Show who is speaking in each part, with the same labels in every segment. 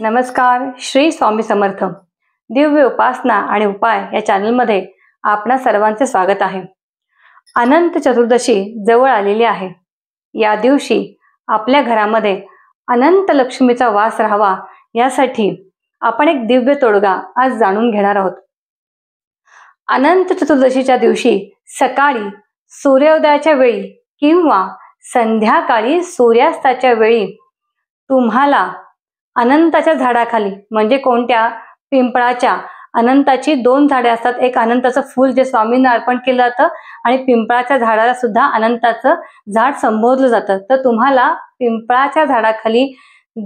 Speaker 1: नमस्कार. श्री स्वामी समर्थ. दिव्य उपासना आणि उपाय या चॅनलमध्ये आपणा सर्वांचे स्वागत आहे. अनंत चतुर्दशी जवळ आलेली आहे. या दिवशी आपल्या घरामध्ये अनंत लक्ष्मीचा वास राहावा यासाठी आपण एक दिव्य तोडगा आज जाणून घेणार आहोत. अनंत चतुर्दशीच्या दिवशी सकाळी सूर्योदयाच्या वेळी किंवा संध्याकाळी सूर्यास्ताच्या वेळी तुम्हाला अनंताच्या झाडाखाली, म्हणजे कोणत्या, पिंपळाच्या. अनंताची 2 झाडे असतात. एक अनंताचं फूल जे स्वामींना अर्पण केलं जातं आणि पिंपळाच्या झाडाला सुद्धा अनंताचं झाड संबोधलं जातं. तर तुम्हाला पिंपळाच्या झाडाखाली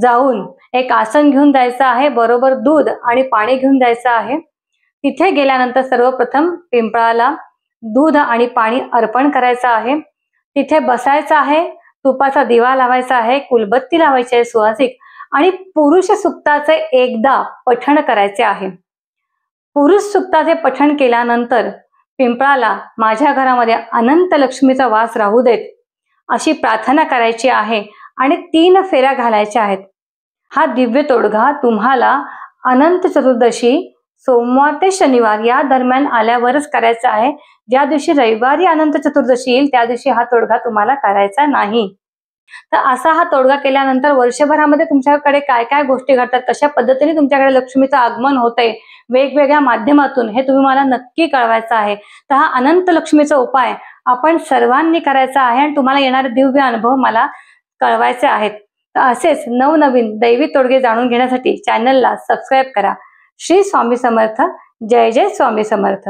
Speaker 1: जाऊन एक आसन घेऊन जायचं आहे, बरोबर दूध आणि पाणी घेऊन जायचं आहे. तिथे गेल्यानंतर सर्वप्रथम पिंपळाला दूध आणि पाणी अर्पण करायचं आहे. तिथे बसायचं आहे, तुपाचा दिवा लावायचा आहे, कुलबत्ती लावायची आहे सुवासिक, आणि पुरुष सुक्ताचे एकदा पठण करायचे आहे. पुरुष सुक्ताचे पठण केल्यानंतर पिंपळाला माझ्या घरामध्ये अनंत लक्ष्मीचा वास राहू देत अशी प्रार्थना करायची आहे आणि 3 फेऱ्या घालायच्या आहेत. हा दिव्य तोडगा तुम्हाला अनंत चतुर्दशी सोमवार ते शनिवार या दरम्यान आल्यावरच करायचा आहे. ज्या दिवशी रविवारी अनंत चतुर्दशी येईल त्या दिवशी हा तोडगा तुम्हाला करायचा नाही. तर असा हा तोडगा केल्यानंतर वर्षभरामध्ये तुमच्याकडे काय काय गोष्टी घडतात, कशा पद्धतीने तुमच्याकडे लक्ष्मीचं आगमन होतंय वेगवेगळ्या माध्यमातून, हे तुम्ही मला नक्की कळवायचं आहे. तर हा अनंत लक्ष्मीचा उपाय आपण सर्वांनी करायचा आहे आणि तुम्हाला येणारे दिव्य अनुभव मला कळवायचे आहेत. तर असेच नवनवीन दैवी तोडगे जाणून घेण्यासाठी चॅनलला सबस्क्राईब करा. श्री स्वामी समर्थ. जय जय स्वामी समर्थ.